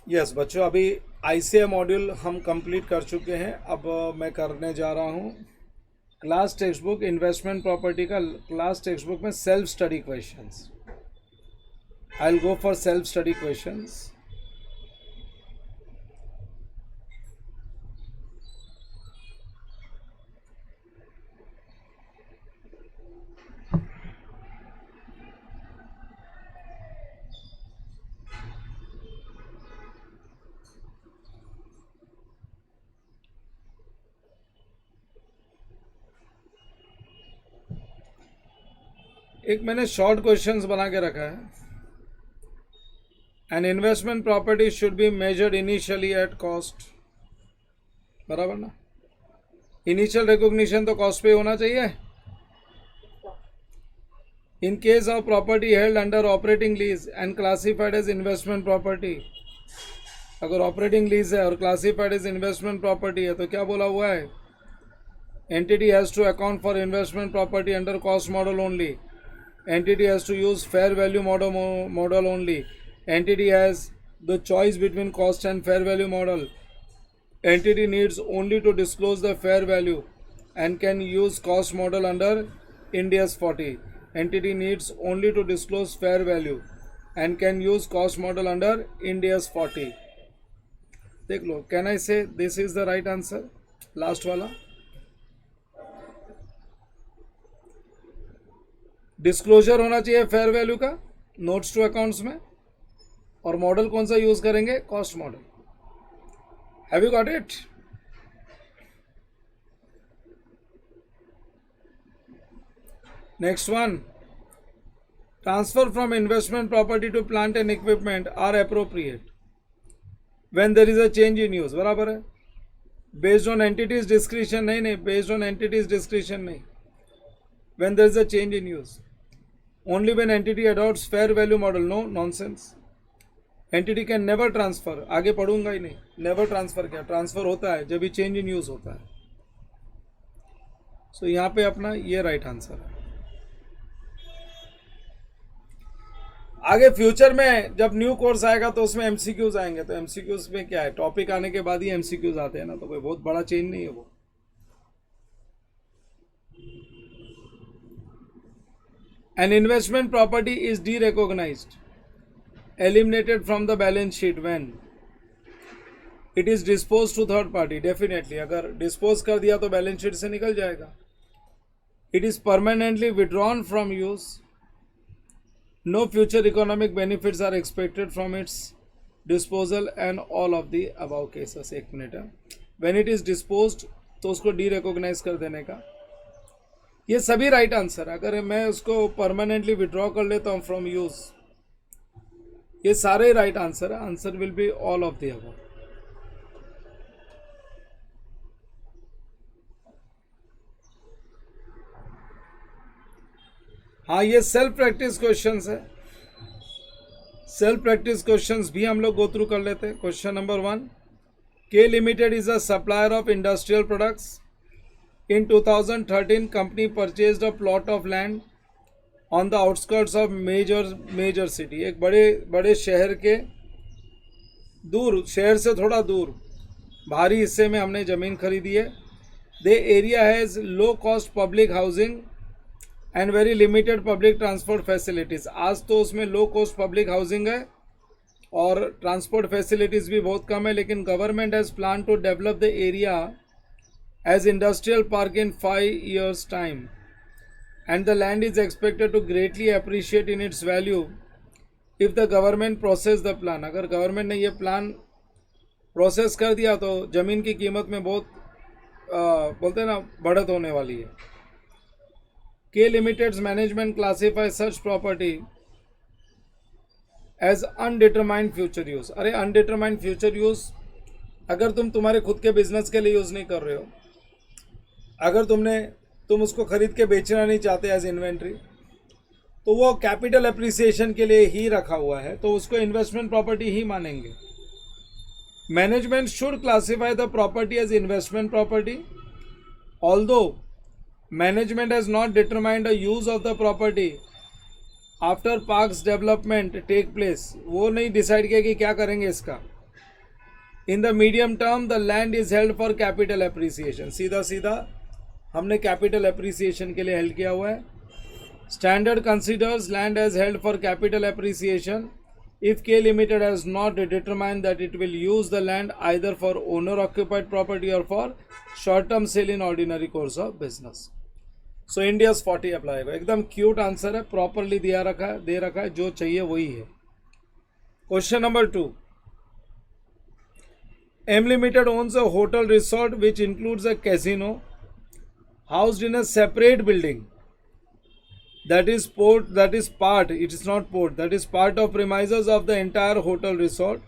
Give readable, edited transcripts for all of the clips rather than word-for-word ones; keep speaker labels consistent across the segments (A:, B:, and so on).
A: Yes बच्चों, अभी ICA module हम कंप्लीट कर चुके हैं। अब मैं करने जा रहा हूँ class text book investment property का क्लास टेक्स्ट बुक में self study questions. I will go for self study questions. एक मैंने शॉर्ट क्वेश्चंस बना के रखा है। An investment property should be measured initially at cost. बराबर ना? इनिशियल रिकॉग्निशन तो कॉस्ट पे होना चाहिए। In case of property held under operating lease and classified as investment property, अगर ऑपरेटिंग लीज है और क्लासिफाइड एज इन्वेस्टमेंट प्रॉपर्टी है तो क्या बोला हुआ है? Entity has to account for investment property under cost model only. Entity has to use fair value model only. Entity has the choice between cost and fair value model. Entity needs only to disclose the fair value and can use cost model under Ind AS 40. Entity needs only to disclose fair value and can use cost model under Ind AS 40. देख लो, can I say this is the right answer? Last वाला disclosure होना चाहिए fair value का notes to accounts में, और model कौन सा use करेंगे? Cost model. Have you got it? Next one, transfer from investment property to plant and equipment are appropriate when there is a change in use. बराबर है? Based on entity's description नहीं, based on entity's description नहीं. When there is a change in use. Only when entity adopts fair value model. No nonsense. Entity can never transfer. आगे पढ़ूंगा ही नहीं. Never transfer क्या? Transfer होता है जब भी चेंज इन यूज होता है. सो यहाँ पे अपना ये राइट आंसर है. आगे फ्यूचर में जब न्यू कोर्स आएगा तो उसमें एमसीक्यूज आएंगे. तो एमसीक्यूज में क्या है? टॉपिक आने के बाद ही एमसीक्यूज आते हैं ना, तो कोई बहुत बड़ा चेंज नहीं है वो. An investment property is derecognized, eliminated from the balance sheet when it is disposed to third party. Definitely, अगर dispose कर दिया तो balance sheet से निकल जाएगा. It is permanently withdrawn from use. No future economic benefits are expected from its disposal and all of the above cases. एक minute है. When it is disposed तो उसको derecognize कर देने का. ये सभी राइट आंसर. अगर मैं उसको परमानेंटली विड्रॉ कर लेता हूँ फ्रॉम यूज, ये सारे राइट आंसर है. Answer will be all of the above. हाँ, ये सेल्फ प्रैक्टिस क्वेश्चंस है. सेल्फ प्रैक्टिस क्वेश्चंस भी हम लोग गो थ्रू कर लेते हैं. क्वेश्चन नंबर 1, के limited is a supplier of industrial products. In 2013, company purchased a plot of land on the outskirts of major city. एक बड़े शहर के दूर, शहर से थोड़ा दूर बाहरी हिस्से में हमने ज़मीन खरीदी है. The area has low cost public housing and very limited public transport facilities. आज तो उसमें लो कॉस्ट पब्लिक हाउसिंग है और ट्रांसपोर्ट फैसिलिटीज़ भी बहुत कम है, लेकिन government has plan to develop the area as industrial park in 5 years time, and the land is expected to greatly appreciate in its value if the government process the plan. अगर government ने ये plan process कर दिया तो ज़मीन की कीमत में बहुत बोलते हैं ना बढ़त होने वाली है. K limited's management classify such property as undetermined future use. अरे अनडिटरमाइंड फ्यूचर यूज, अगर तुम तुम्हारे खुद के बिजनेस के लिए यूज़ नहीं कर रहे हो, अगर तुम उसको खरीद के बेचना नहीं चाहते एज इन्वेंट्री, तो वो कैपिटल एप्रिसिएशन के लिए ही रखा हुआ है, तो उसको इन्वेस्टमेंट प्रॉपर्टी ही मानेंगे. Management should classify the property as investment property although management has not determined the use of the property after parks development take place. वो नहीं डिसाइड किया कि क्या करेंगे इसका. In the medium term the land is held for capital appreciation, सीधा सीधा हमने कैपिटल एप्रिसिएशन के लिए हेल्ड किया हुआ है. Standard considers land as held for capital appreciation if K Limited has not determined that it will use the land either for owner occupied property or for short term sale in ordinary course of business. So India's 40 apply होगा. एकदम cute answer है, properly दिया रखा है, दे रखा है, जो चाहिए वही है. Question number 2. M Limited owns a hotel resort which includes a casino housed in a separate building. That is part, it is not port, that is part of premises of the entire hotel resort.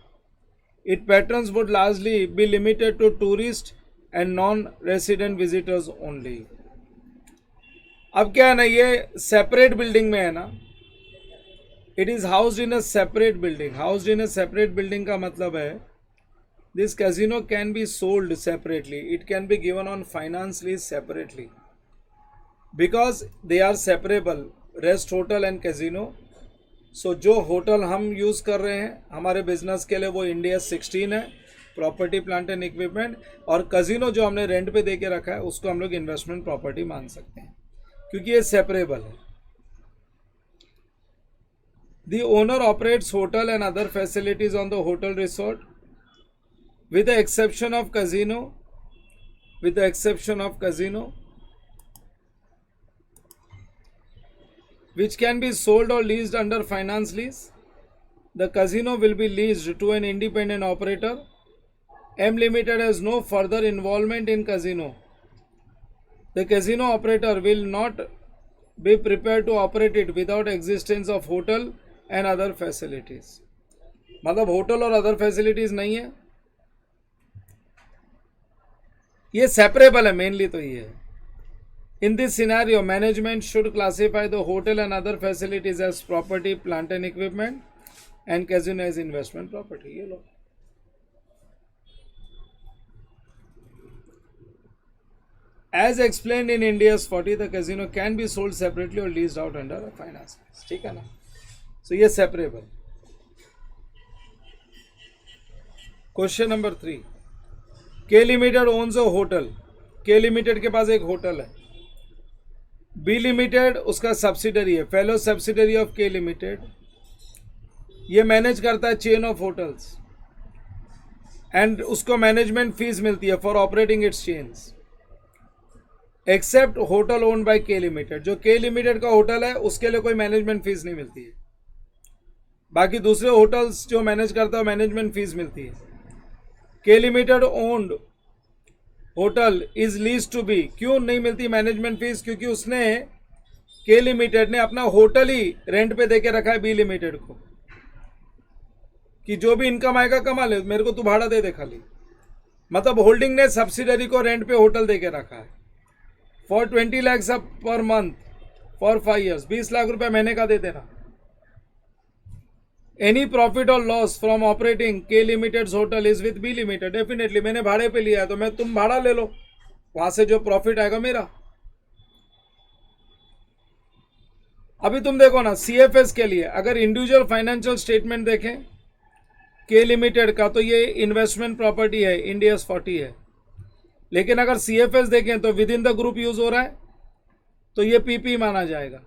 A: Its patrons would largely be limited to tourists and non-resident visitors only. अब क्या है ना, ये separate building में है ना, it is housed in a separate building. Housed in a separate building का मतलब है this casino can be sold separately, it can be given on finance lease separately because they are separable, rest hotel and casino. So जो hotel हम use कर रहे हैं हमारे business के लिए वो इंडिया 16 है, प्रॉपर्टी प्लांट एंड इक्विपमेंट, और कैसीनो जो हमने रेंट पे दे के रखा है उसको हम लोग इन्वेस्टमेंट प्रॉपर्टी मान सकते हैं क्योंकि ये सेपरेबल है. The owner operates hotel and other facilities on the hotel resort with the exception of casino, which can be sold or leased under finance lease. The casino will be leased to an independent operator. M Limited has no further involvement in casino. The casino operator will not be prepared to operate it without existence of hotel and other facilities. मतलब hotel और other facilities नहीं है, ये separable है. Mainly तो ये है. In this scenario, management should classify the hotel and other facilities as property, plant and equipment, and casino as investment property. ये लो. As explained in India's 40, the casino can be sold separately or leased out under a finance lease. ठीक है ना? So ये separable. Question number 3. K Limited owns a hotel. K Limited के पास एक hotel है. B limited उसका subsidiary है, fellow subsidiary of K limited. ये मैनेज करता है चेन ऑफ होटल्स एंड उसको मैनेजमेंट फीस मिलती है for operating its chains, except hotel owned by K limited. जो के लिमिटेड का होटल है उसके लिए कोई मैनेजमेंट फीस नहीं मिलती है. बाकी दूसरे होटल्स जो मैनेज करता है मैनेजमेंट फीस मिलती है. K limited owned hotel is lease to B. क्यों नहीं मिलती मैनेजमेंट फीस? क्योंकि उसने के लिमिटेड ने अपना होटल ही रेंट पे दे के रखा है बी लिमिटेड को कि जो भी इनकम आएगा कमा ले, मेरे को तू भाड़ा दे दे खाली. मतलब होल्डिंग ने सब्सिडरी को रेंट पे होटल दे के रखा है for 20 lakh per month for 5 years. 20 lakh रुपए महीने का दे देना. एनी प्रॉफिट और loss from operating K limited hotel is with B limited. Definitely मैंने भाड़े पे लिया है तो मैं तुम भाड़ा ले लो, वहां से जो प्रॉफिट आएगा मेरा. अभी तुम देखो ना सीएफएस के लिए अगर इंडिविजुअल फाइनेंशियल स्टेटमेंट देखें के लिमिटेड का तो ये इन्वेस्टमेंट प्रॉपर्टी है, इंडियाज 40 है. लेकिन अगर सीएफएस देखें तो within the group use हो रहा है तो ये पीपी माना जाएगा.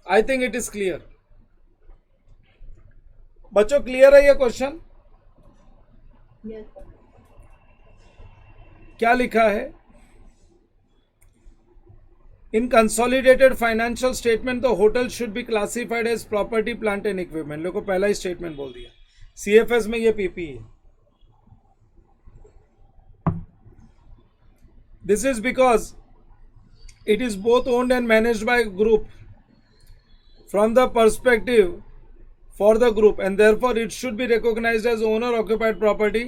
A: I think it is clear. बच्चों क्लियर है ये क्वेश्चन? क्या लिखा है in consolidated financial statement? The hotel should be classified as property plant and equipment. लोगों को पहला ही स्टेटमेंट बोल दिया. सीएफएस में ये पीपी है. This is because it is both owned and managed by group from the perspective for the group and therefore it should be recognized as owner occupied property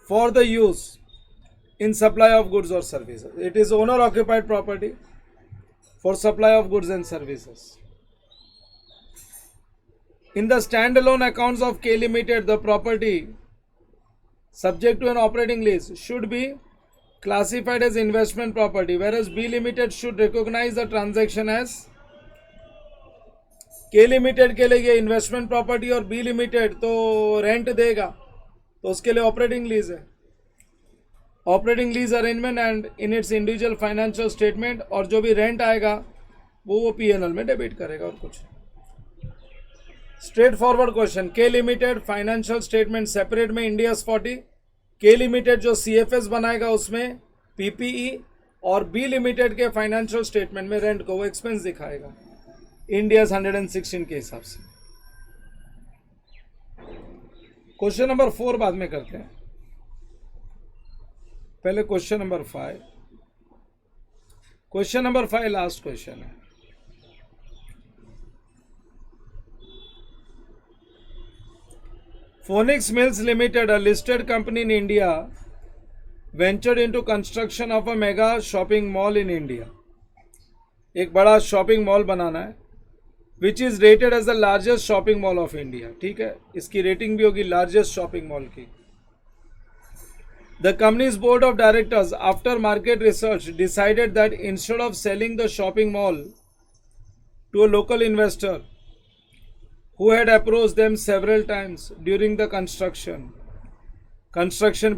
A: for the use in supply of goods or services. It is owner occupied property for supply of goods and services. In the standalone accounts of K Limited, the property subject to an operating lease should be classified as investment property, whereas B Limited should recognize the transaction as के limited के लिए ये investment property और B limited तो rent देगा तो उसके लिए ऑपरेटिंग लीज है, operating lease arrangement and in its individual financial statement, और जो भी रेंट आएगा वो पीएनएल में डेबिट करेगा और कुछ। Straight forward question. के लिमिटेड फाइनेंशियल स्टेटमेंट सेपरेट में इंडियाज 40, के लिमिटेड जो सीएफएस बनाएगा उसमें पीपीई, और बी लिमिटेड के फाइनेंशियल स्टेटमेंट में रेंट को वो एक्सपेंस दिखाएगा इंडियाज 116 के हिसाब से। क्वेश्चन नंबर 4 बाद में करते हैं, पहले question number 5। Question number 5 last question है। Phoenix Mills Limited, a listed company in India, ventured into construction of a mega shopping mall in India. एक बड़ा शॉपिंग मॉल बनाना है, which is rated as the largest shopping mall of India. ठीक है, इसकी rating भी होगी largest shopping mall की। The company's board of directors after market research decided that instead of selling the shopping mall to a local investor who had approached them several times during the construction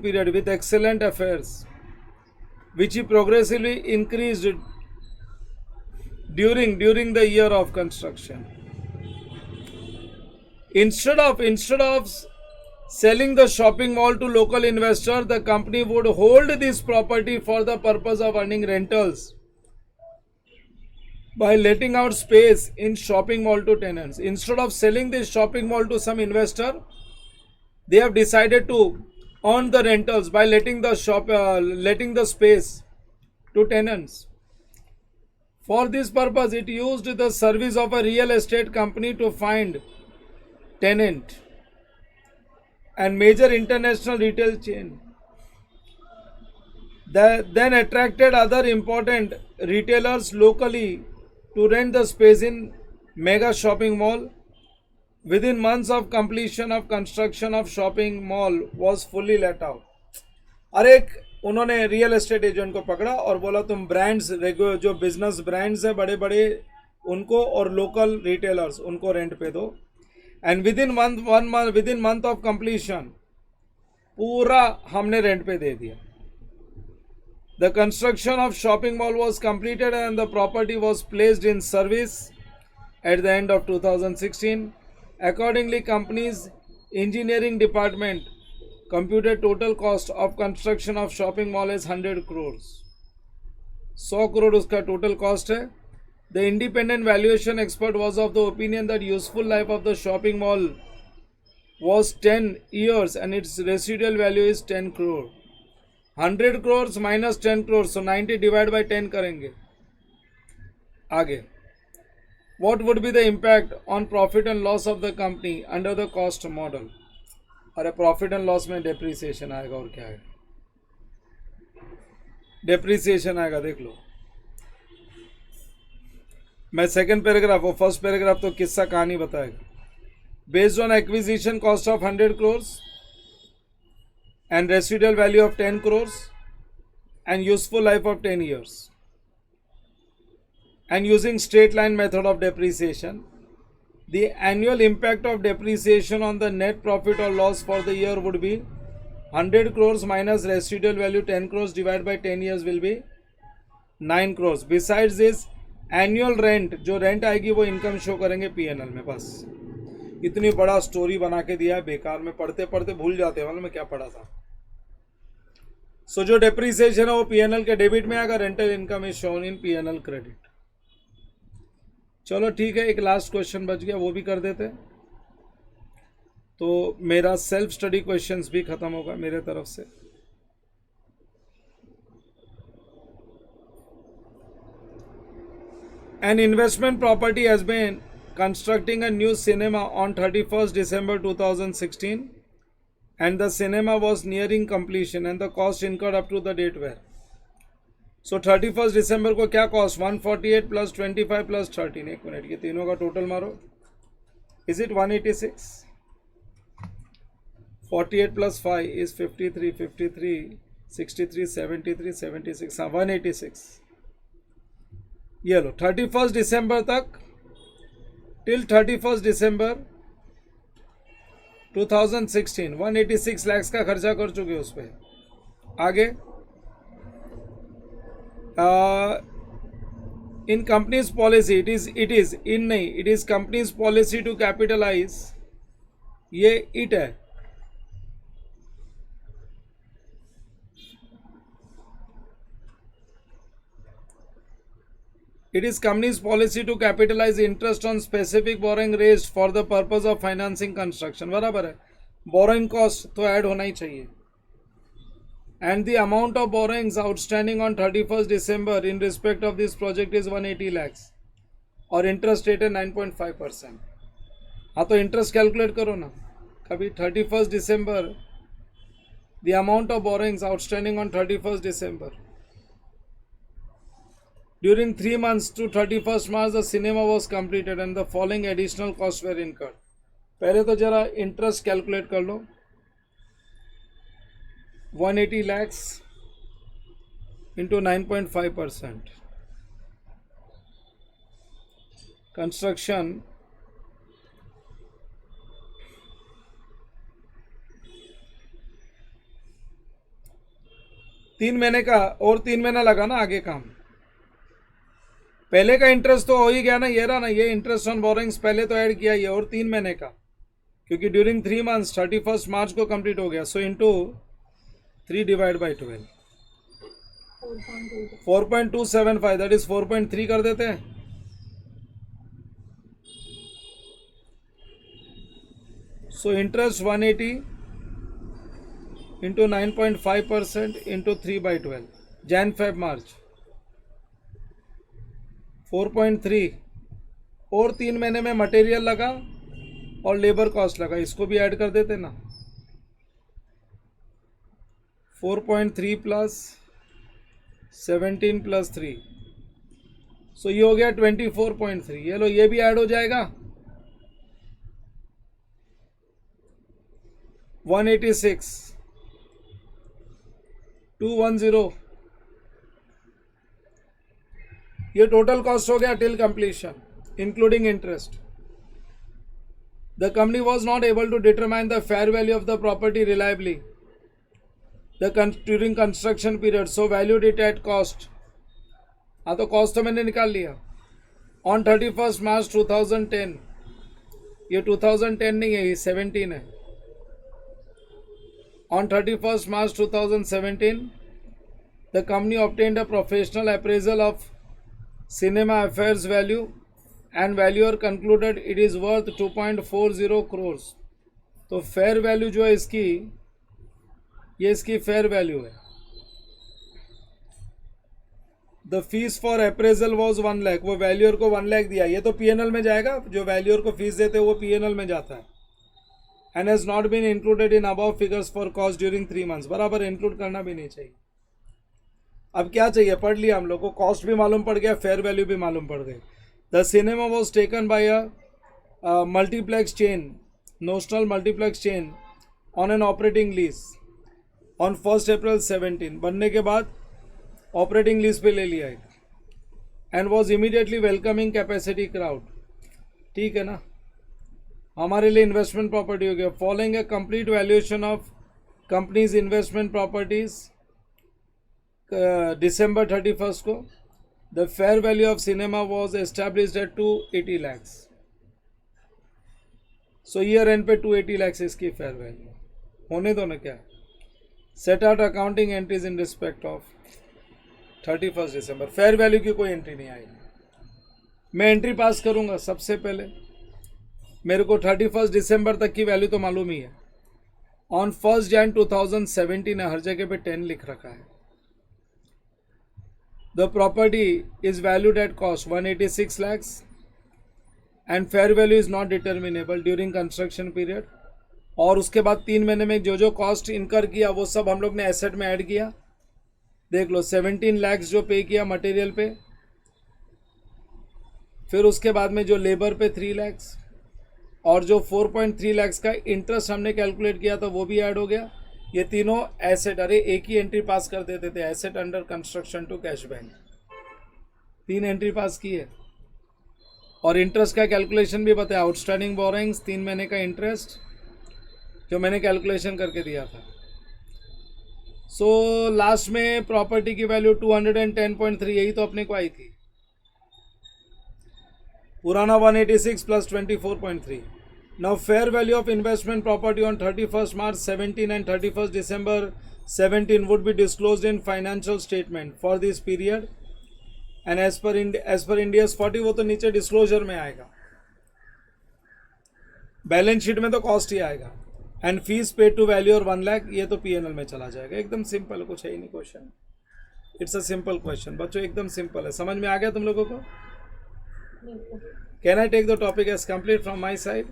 A: period with excellent affairs, which he progressively increased during the year of construction. Instead of selling the shopping mall to local investor, the company would hold this property for the purpose of earning rentals by letting out space in shopping mall to tenants. Instead of selling this shopping mall to some investor, they have decided to earn the rentals by letting the space to tenants. For this purpose, it used the service of a real estate company to find tenant and major international retail chain. Then attracted other important retailers locally to rent the space in mega shopping mall. Within months of completion of construction of shopping mall was fully let out. अरे उन्होंने real estate agent को पकड़ा और बोला तुम brands जो business brands है बड़े बड़े उनको और लोकल रिटेलर्स उनको रेंट पे दो। And within month of completion पूरा हमने रेंट पे दे दिया। The construction of shopping mall was completed and the property was placed in service at the end of 2016. Accordingly, company's engineering department computed total cost of construction of shopping mall as 100 crores. 100 crore उसका total cost है। The independent valuation expert was of the opinion that useful life of the shopping mall was 10 years and its residual value is 10 crore. 100 crores minus 10 crores, so 90 divided by 10 करेंगे। आगे, what would be the impact on profit and loss of the company under the cost model? अरे profit and loss में depreciation आएगा और क्या आएगा? Depreciation आएगा, देख लो। मैं सेकंड पैराग्राफ और फर्स्ट पैराग्राफ तो किस्सा कहानी बताएगा। Based on acquisition cost of 100 crores and residual value of 10 crores and useful life of 10 years and using straight line method of depreciation, the annual impact of depreciation on the net profit or loss for the year would be 100 crores minus residual value 10 crores divided by 10 years will be 9 crores. Besides this, annual rent जो rent आएगी वो income show करेंगे PNL में। बस इतनी बड़ा story बना के दिया है, बेकार में पढ़ते पढ़ते भूल जाते हैं, मैं क्या पढ़ा था। सो जो डेप्रिसिएशन है वो पीएनएल के डेबिट में आएगा, rental income is shown in PNL credit. चलो ठीक है, एक लास्ट क्वेश्चन बच गया, वो भी कर देते, तो मेरा सेल्फ स्टडी क्वेश्चंस भी खत्म होगा मेरे तरफ से। An investment property has been constructing a new cinema on 31st December 2016 and the cinema was nearing completion and the cost incurred up to the date were. So 31st December को क्या cost? 148 plus 25 plus 13। एक minute, ये तीनों का total मारो। Is it 186? 48 plus 5 is 53, 53, 63, 73, 76, हाँ 186। ये लो 31st December तक, till 31st December 2016 186 lakhs का खर्चा कर चुके उस पर। आगे in companies policy it is companies policy to capitalize, ये इट है, it is company's policy to capitalize interest on specific borrowing raised for the purpose of financing construction। बराबर है, borrowing cost तो ऐड होना ही चाहिए। and the amount of borrowings outstanding on 31st December in respect of this project is 180 lakhs और interest rate है 9.5%। हाँ तो interest calculate करो ना कभी। 31st December, the amount of borrowings outstanding on 31st December during 3 months to 31st March the cinema was completed and the following additional costs were incurred। पहले तो जरा इंटरेस्ट कैलकुलेट कर लो। 180 lakhs into 9.5%। कंस्ट्रक्शन तीन महीने का और 3 महीना लगा ना आगे काम। पहले का इंटरेस्ट तो हो ही गया ना, ये रहा ना, ये इंटरेस्ट ऑन बोरिंग्स पहले तो ऐड किया ये, और 3 महीने का, क्योंकि ड्यूरिंग 3 मंथ्स 31st मार्च को कंप्लीट हो गया। So into 3 divide by 12 4.275 that is 4.3 कर देते हैं। So interest 180 into 9.5% into 3 by 12 Jan Feb March 4.3 और 3 महीने में मटेरियल लगा और लेबर कॉस्ट लगा, इसको भी ऐड कर देते ना। 4.3 प्लस 17 प्लस 3, सो ये हो गया 24.3। ये लो, ये भी ऐड हो जाएगा। 186 210, ये टोटल कॉस्ट हो गया till completion including interest. The company was not able to determine the fair value of the property reliably during construction period, so valued it at cost. हाँ तो कॉस्ट तो मैंने निकाल लिया। ऑन 31st मार्च 2010, ये 2010 नहीं है, ये 17 है। On 31st March 2017 the company obtained a professional appraisal of cinema affairs value and valuer concluded it is worth 2.40 crores। तो फेयर वैल्यू जो है इसकी, ये इसकी फेयर वैल्यू है। The fees for appraisal was 1 lakh, वो वैल्यूअर को 1 लाख दिया। ये तो पीएनएल में जाएगा, जो वैल्यूअर को फीस देते हैं वो पीएनएल में जाता है। And has not been included in above figures for cost during 3 months. बराबर, इंक्लूड करना भी नहीं चाहिए। अब क्या चाहिए, पढ़ लिया हम लोग को, कॉस्ट भी मालूम पड़ गया, फेयर वैल्यू भी मालूम पड़ गई। The cinema was taken by a multiplex chain, notional multiplex chain on an operating lease on 1 अप्रैल 17। बनने के बाद ऑपरेटिंग लीज पे ले लिया है and was immediately welcoming capacity crowd. ठीक है ना, हमारे लिए इन्वेस्टमेंट प्रॉपर्टी हो गया। Following A complete valuation of companies investment properties December 31st को the fair value of cinema was established eight 280 lakhs। So year and पे 280 lakhs इसकी फेयर वैल्यू होने दो ना। क्या set out accounting entries in respect of 31st December। Fair value की कोई entry नहीं आएगी। मैं एंट्री पास करूंगा सबसे पहले, मेरे को 31st December तक की वैल्यू तो मालूम ही है। ऑन 1 Jan 2017 है, हर जगह पे 10 लिख रखा है। The property is valued at cost 186 lakhs and fair value is not determinable during construction period. और उसके बाद 3 महीने में जो जो कॉस्ट इनकर किया वो सब हम लोग ने एसेट में ऐड किया। देख लो, 17 lakhs जो पे किया मटेरियल पे, फिर उसके बाद में जो लेबर पे 3 lakhs, और जो 4.3 lakhs का इंटरेस्ट हमने कैलकुलेट किया था वो भी ऐड हो गया। ये तीनों एसेट, अरे एक ही एंट्री पास कर देते थे, asset under construction to cash bank, 3 entry पास की है। और इंटरेस्ट का कैलकुलेशन भी बताया, आउटस्टैंडिंग बोरोइंग्स 3 महीने का इंटरेस्ट जो मैंने कैलकुलेशन करके दिया था। सो लास्ट में प्रॉपर्टी की वैल्यू 210.3 यही तो अपने को आई थी, पुराना 186 plus 24.3। Now fair value of investment property on 31st March 17 and 31st December 17 would be disclosed in financial statement for this period and as per India's 40, वो तो नीचे डिस्क्लोजर में आएगा, बैलेंस शीट में तो कॉस्ट ही आएगा। And fees paid to value और 1 लाख, ये तो पीएनएल में चला जाएगा। एकदम सिंपल, कुछ है ही नहीं question, it's a simple question बच्चों, एकदम सिंपल है। समझ में आ गया तुम लोगों को? Can I take the topic as complete from my side?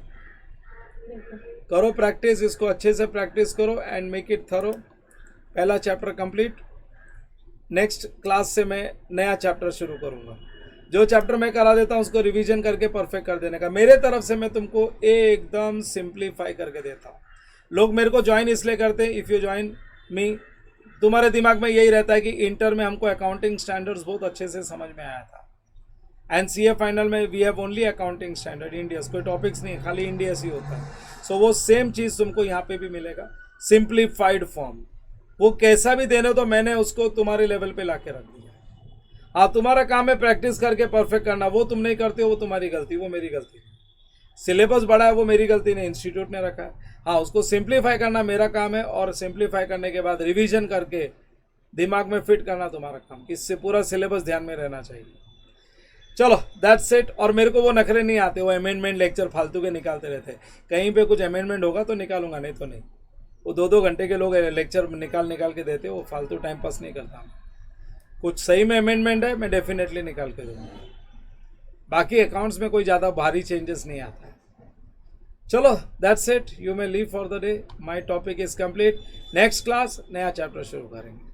A: करो प्रैक्टिस, इसको अच्छे से प्रैक्टिस करो एंड मेक इट थरो। पहला चैप्टर कंप्लीट, नेक्स्ट क्लास से मैं नया चैप्टर शुरू करूंगा। जो चैप्टर मैं करा देता हूं उसको रिवीजन करके परफेक्ट कर देने का। मेरे तरफ से मैं तुमको एकदम सिंप्लीफाई करके देता हूं। लोग मेरे को ज्वाइन इसलिए करते हैं, इफ़ यू ज्वाइन मी, तुम्हारे दिमाग में यही रहता है कि इंटर में हमको अकाउंटिंग स्टैंडर्ड्स बहुत अच्छे से समझ में आया था, एंड सीए फाइनल में we have only accounting standard Ind AS, कोई टॉपिक्स नहीं, खाली इंडियस ही होता है। सो वो सेम चीज़ तुमको यहाँ पे भी मिलेगा, सिंप्लीफाइड फॉर्म। वो कैसा भी देने तो मैंने उसको तुम्हारे लेवल पे ला के रख दिया। हाँ, तुम्हारा काम है प्रैक्टिस करके परफेक्ट करना, वो तुम नहीं करते हो, वो तुम्हारी गलती, वो मेरी गलती। सिलेबस बड़ा है, वो मेरी गलती नहीं, इंस्टीट्यूट ने रखा है। हाँ, उसको सिंप्लीफाई करना मेरा काम है, और सिंप्लीफाई करने के बाद रिवीजन करके दिमाग में फिट करना तुम्हारा काम। इससे पूरा सिलेबस ध्यान में रहना चाहिए। चलो दैट्स इट। और मेरे को वो नखरे नहीं आते, वो अमेंडमेंट लेक्चर फालतू के निकालते रहते। कहीं पे कुछ अमेंडमेंट होगा तो निकालूंगा, नहीं तो नहीं। वो 2-2 घंटे के लोग लेक्चर निकाल के देते, वो फालतू टाइम पास नहीं करता। कुछ सही में अमेंडमेंट है, मैं डेफिनेटली निकाल के दूंगा। बाकी अकाउंट्स में कोई ज़्यादा भारी चेंजेस नहीं आता है। चलो that's it, you may leave for the day, my topic is complete. Next class नया चैप्टर शुरू करेंगे।